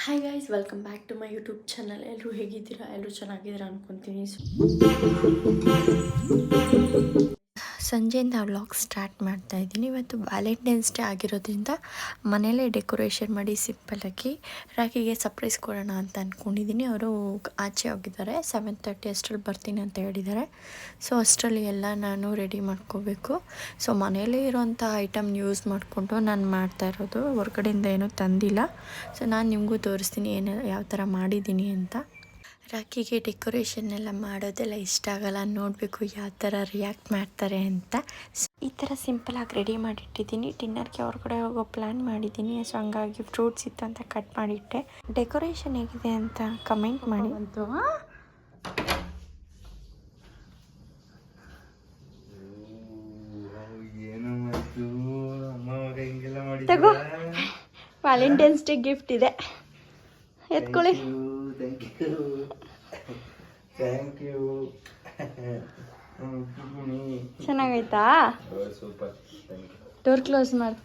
Hi guys, welcome back to my YouTube channel. ಎಲ್ಲರೂ ಹೇಗಿದ್ದೀರಾ? ಎಲ್ಲರೂ ಚೆನ್ನಾಗಿದ್ದೀರಾ ಅನ್ಕೊತೀನಿ. ಸಂಜೆಯಿಂದ ವ್ಲಾಗ್ ಸ್ಟಾರ್ಟ್ ಮಾಡ್ತಾ ಇದ್ದೀನಿ. ಇವತ್ತು ವ್ಯಾಲೆಂಟೈನ್ಸ್ ಡೇ ಆಗಿರೋದ್ರಿಂದ ಮನೇಲೇ ಡೆಕೋರೇಷನ್ ಮಾಡಿ ಸಿಂಪಲ್ಲಾಗಿ ರಾಖಿಗೆ ಸರ್ಪ್ರೈಸ್ ಕೊಡೋಣ ಅಂತ ಅಂದ್ಕೊಂಡಿದ್ದೀನಿ. ಅವರು ಆಚೆ ಹೋಗಿದ್ದಾರೆ, 7:30 ಅಷ್ಟರಲ್ಲಿ ಬರ್ತೀನಿ ಅಂತ ಹೇಳಿದ್ದಾರೆ. ಸೊ ಅಷ್ಟರಲ್ಲಿ ಎಲ್ಲ ನಾನು ರೆಡಿ ಮಾಡ್ಕೋಬೇಕು. ಸೊ ಮನೇಲೇ ಇರೋವಂಥ ಐಟಮ್ ಯೂಸ್ ಮಾಡಿಕೊಂಡು ನಾನು ಮಾಡ್ತಾ ಇರೋದು, ಹೊರಗಡೆಯಿಂದ ಏನೂ ತಂದಿಲ್ಲ. ಸೊ ನಾನು ನಿಮಗೂ ತೋರಿಸ್ತೀನಿ ಯಾವ ಥರ ಮಾಡಿದ್ದೀನಿ ಅಂತ. ರಾಖಿಗೆ ಡೆಕೋರೇಷನ್ ಎಲ್ಲ ಮಾಡೋದೆಲ್ಲ ಇಷ್ಟ ಆಗಲ್ಲ, ನೋಡಬೇಕು ಯಾವ ಥರ ರಿಯಾಕ್ಟ್ ಮಾಡ್ತಾರೆ ಅಂತ. ಈ ಥರ ಸಿಂಪಲಾಗಿ ರೆಡಿ ಮಾಡಿಟ್ಟಿದ್ದೀನಿ. ಡಿನ್ನರ್ಗೆ ಹೊರಗಡೆ ಹೋಗೋ ಪ್ಲ್ಯಾನ್ ಮಾಡಿದ್ದೀನಿ. ಸೊ ಹಂಗಾಗಿ ಫ್ರೂಟ್ಸ್ ಇತ್ತು ಅಂತ ಕಟ್ ಮಾಡಿಟ್ಟೆ. ಡೆಕೋರೇಷನ್ ಹೇಗಿದೆ ಅಂತ ಕಮೆಂಟ್ ಮಾಡಿ. ತಗೋ, ವ್ಯಾಲೆಂಟೈನ್ಸ್ ಡೇ ಗಿಫ್ಟ್ ಇದೆ, ಎತ್ಕೊಳ್ಳಿ. Thank you. ಚೆನ್ನಾಗೈತಾ? ಡೋರ್ ಕ್ಲೋಸ್ ಮಾಡು.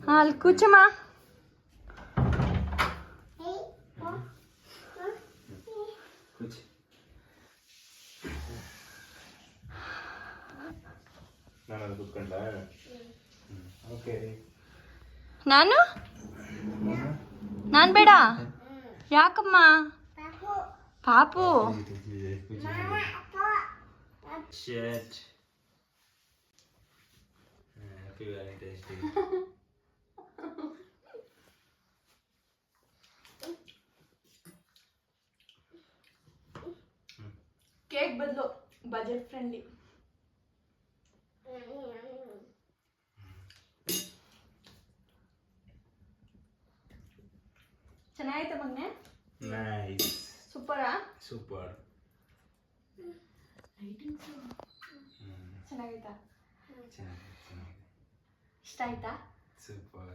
ಹಾಂ, ಅಲ್ಲಿ ಕೂಚಮ್ಮ. ನಾನು ಬೇಡ. ಯಾಕಮ್ಮ? ಪಾಪು ಕೇಕ್ ಬದಲು ಬಜೆಟ್ ಫ್ರೆಂಡ್ಲಿ. ಚೆನ್ನಾಯ್ತಾ ಮಗನೆ? ನೈಸ್. ಸೂಪರಾ? ಸೂಪರ್. ಚೆನ್ನಾಗೈತಾ? ಚೆನ್ನಾಗಿದೆ. ಇಷ್ಟ ಆಯ್ತಾ? ಸೂಪರ್.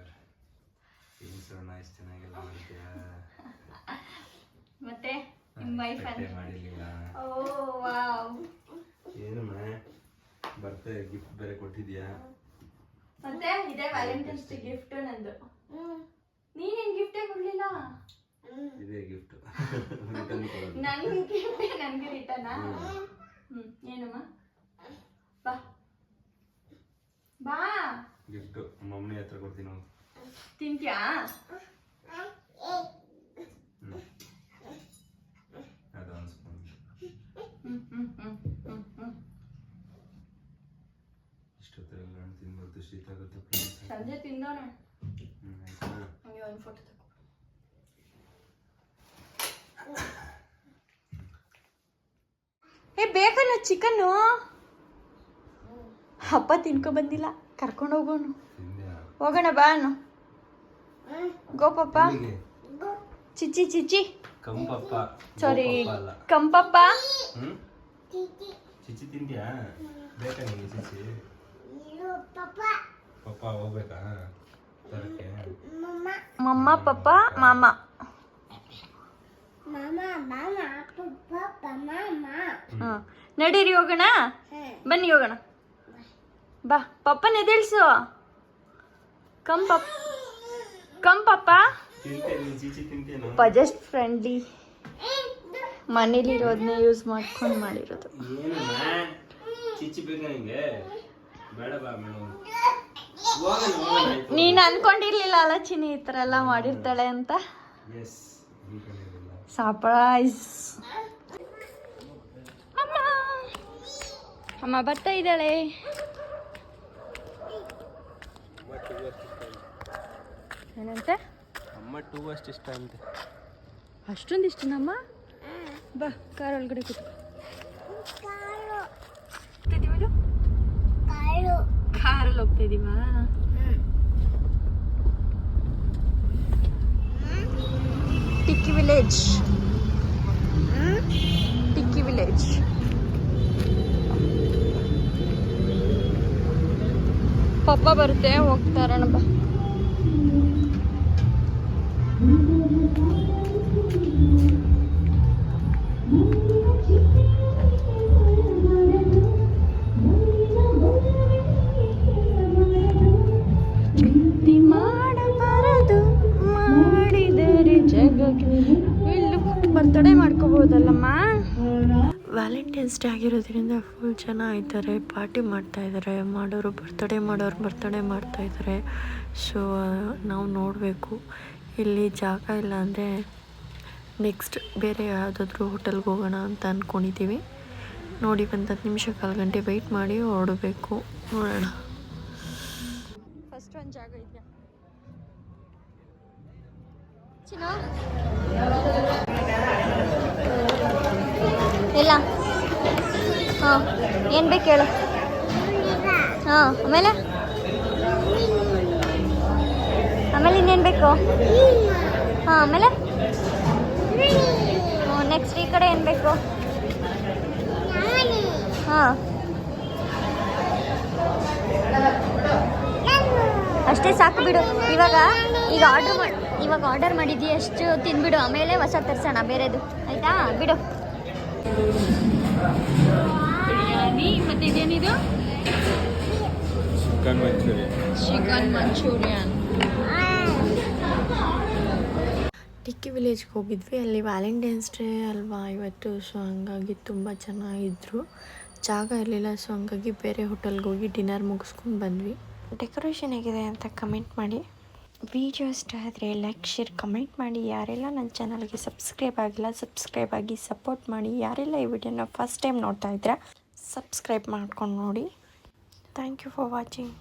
ನೈಸ್. ಚೆನ್ನಾಗಿಲ್ಲ ಮಾಡಿದ್ಯಾ? ಮತ್ತೆ ನಿಮ್ಮ ವೈಫ್ ಮಾಡಿರ್ಲಿಲ್ಲ. ಓ ವಾವ್. ಏನಮ್ಮ ಬರ್ತೆ ಗಿಫ್ಟ್ ಬೇರೆ ಕೊಟ್ಟಿದ್ಯಾ? ಮತ್ತೆ ಇದೇ ವ್ಯಾಲೆಂಟೈನ್ಸ್ ಡೇ ಗಿಫ್ಟ್ ನಂದು. ನೀನೇನ್ ಗಿಫ್ಟೇ ಕೊಡ್ಲಿಲ್ಲ? ಇದೇ ಗಿಫ್ಟ್. ನನ್ಗೆ ಗಿಫ್ಟ್ ನನ್ಗೆ ರಿಟರ್ನಾ? ಏನಮ್ಮ? ಬಾ ಬಾ. ಗಿಫ್ಟ್ ಮಮ್ಮಿ ಹತ್ರ ಕೊಡ್ತೀನಿ. ತಿಂತ್ಯಾ? ಅದು ಅನ್ಸ್ಕೊಂಡು ಇಷ್ಟೊತ್ತೆಲ್ಲ ಹಣ್ಣು ತಿನ್ಬಾರ್ದು, ಶೀತ ಆಗುತ್ತೆ. ಸಂಜೆ ತಿಂದೋಣ. ಹಂಗೆ ಒಂದು ಫೋಟೋ ತಗೋ. ಬೇಕಲ್ಲ ಚಿಕನ್ನು. ಹಬ್ಬ ತಿನ್ಕೊ ಬಂದಿಲ್ಲ, ಕರ್ಕೊಂಡು ಹೋಗೋಣ. ಹೋಗೋಣ ಬಾ ಅನ್ನು. ಗೋಪಪ್ಪ, ಚಿಚ್ಚಿ ಚಿಚ್ಚಿ, ಕಂಪಪ್ಪ. ಸಾರಿ, ಕಂಪಪ್ಪ. ಚಿಚ್ಚಿ ತಿಂದ್ಯಾ? ಬೇಕಾ ನಿಮಗೆ ಚಿಚ್ಚಿ? ಪಪ್ಪ ಹೋಗ್ಬೇಕಾ ತರಕ್ಕೆ? ಮಮ್ಮ ಪಪ್ಪ ಮಾಮ. ನಡೀರಿ ಹೋಗೋಣ, ಬನ್ನಿ ಹೋಗೋಣ. ಬಾ, ಪಪ್ಪನ ಎದ್ದೇಳ್ಸು. ಕಂಪಪ್ಪ. ಬಜೆಟ್ ಫ್ರೆಂಡ್ಲಿ, ಮನೇಲಿರೋದನ್ನೇ ಯೂಸ್ ಮಾಡ್ಕೊಂಡು ಮಾಡಿರೋದು. ನೀನು ಅನ್ಕೊಂಡಿರ್ಲಿಲ್ಲ ಅಲ್ಲ ಚಿನ್ನಿ ಈ ಥರ ಎಲ್ಲ ಮಾಡಿರ್ತಾಳೆ ಅಂತ. ಸರ್ಪ್ರೈಸ್. ಅಮ್ಮ ಬರ್ತಾ ಇದ್ದಾಳೆ. ಏನಂತೆ? ಅಮ್ಮ ಟೂ ಅಷ್ಟು ಇಷ್ಟ ಅಂತೆ. ಅಷ್ಟೊಂದು ಇಷ್ಟನಮ್ಮ? ಬಾ, ಕಾರ್ ಒಳಗಡೆ ಕೂತು. ಕಾರಲ್ಲಿ ಹೋಗ್ತಾ ಇದೀವಾ? ಟಿಕ್ಕಿ ವಿಲೇಜ್. ಟಿಕ್ಕಿ ವಿಲೇಜ್. ಪಪ್ಪ ಬರುತ್ತೆ, ಹೋಗ್ತಾರಣ. ಬಾ. ಮಾಡಬಾರದು ಇಲ್ಲಿ ಬರ್ತಡೇ ಮಾಡ್ಕೋಬೋದಲ್ಲಮ್ಮ. ವ್ಯಾಲೆಂಟೈನ್ಸ್ ಡೇ ಆಗಿರೋದ್ರಿಂದ ಫುಲ್ ಜನ ಇದ್ದಾರೆ, ಪಾರ್ಟಿ ಮಾಡ್ತಾಯಿದ್ದಾರೆ, ಮಾಡೋರು ಬರ್ತಡೇ ಮಾಡ್ತಾಯಿದ್ದಾರೆ. ಸೊ ನಾವು ನೋಡಬೇಕು. ಇಲ್ಲಿ ಜಾಗ ಇಲ್ಲ ಅಂದರೆ ನೆಕ್ಸ್ಟ್ ಬೇರೆ ಯಾವುದಾದ್ರೂ ಹೋಟೆಲ್ಗೆ ಹೋಗೋಣ ಅಂತ ಅಂದ್ಕೊಂಡಿದ್ದೀವಿ. ನೋಡಿ, ಒಂದು 10 ನಿಮಿಷ 1/4 ಗಂಟೆ ವೆಯ್ಟ್ ಮಾಡಿ ಹೊರಡಬೇಕು. ನೋಡೋಣ. ಫಸ್ಟ್ ಒಂದು ಜಾಗ ಇದೆಯಾ ಇಲ್ಲ? ಹಾಂ, ಏನು ಬೇಕು ಹೇಳು. ಹಾಂ, ಆಮೇಲೆ ಇನ್ನೇನು ಬೇಕು? ಹಾಂ, ಆಮೇಲೆ ನೆಕ್ಸ್ಟ್ ಈ ಕಡೆ ಏನು ಬೇಕು? ಹಾಂ, ಅಷ್ಟೇ ಸಾಕು ಬಿಡು. ಈಗ ಆರ್ಡರ್ ಮಾಡಿದ್ದೀವಿ, ಅಷ್ಟು ತಿಂದ್ಬಿಡು, ಆಮೇಲೆ ಹೊಸ ತರಿಸೋಣ ಬೇರೆದು, ಆಯಿತಾ? ಬಿಡು. ಬಿರಿಯಾನಿ ಮತ್ತು ಇದೇನಿದು? Chicken manchurian. ಟಿಕ್ಕಿ ವಿಲೇಜ್ಗೆ ಹೋಗಿದ್ವಿ. ಅಲ್ಲಿ ವ್ಯಾಲೆಂಟೈನ್ಸ್ ಡೇ ಅಲ್ವಾ ಇವತ್ತು. ಸೊ ಹಂಗಾಗಿ ತುಂಬ ಚೆನ್ನಾಗಿದ್ರು. ಜಾಗ ಇರಲಿಲ್ಲ, ಸೊ ಹಂಗಾಗಿ ಬೇರೆ ಹೋಟೆಲ್ಗೆ ಹೋಗಿ ಡಿನ್ನರ್ ಮುಗಿಸ್ಕೊಂಡು ಬಂದ್ವಿ. ಡೆಕೋರೇಷನ್ ಹೇಗಿದೆ ಅಂತ ಕಮೆಂಟ್ ಮಾಡಿ. ವಿಡಿಯೋ ಇಷ್ಟ ಆದರೆ ಲೈಕ್, ಶೇರ್, ಕಮೆಂಟ್ ಮಾಡಿ. ಯಾರೆಲ್ಲ ನನ್ನ ಚಾನಲ್ಗೆ ಸಬ್ಸ್ಕ್ರೈಬ್ ಆಗಿಲ್ಲ, ಸಬ್ಸ್ಕ್ರೈಬ್ ಆಗಿ ಸಪೋರ್ಟ್ ಮಾಡಿ. ಯಾರೆಲ್ಲ ಈ ವಿಡಿಯೋನ ಫಸ್ಟ್ ಟೈಮ್ ನೋಡ್ತಾ ಇದ್ದೀರಾ, ಸಬ್ಸ್ಕ್ರೈಬ್ ಮಾಡ್ಕೊಂಡು ನೋಡಿ. Thank you for watching.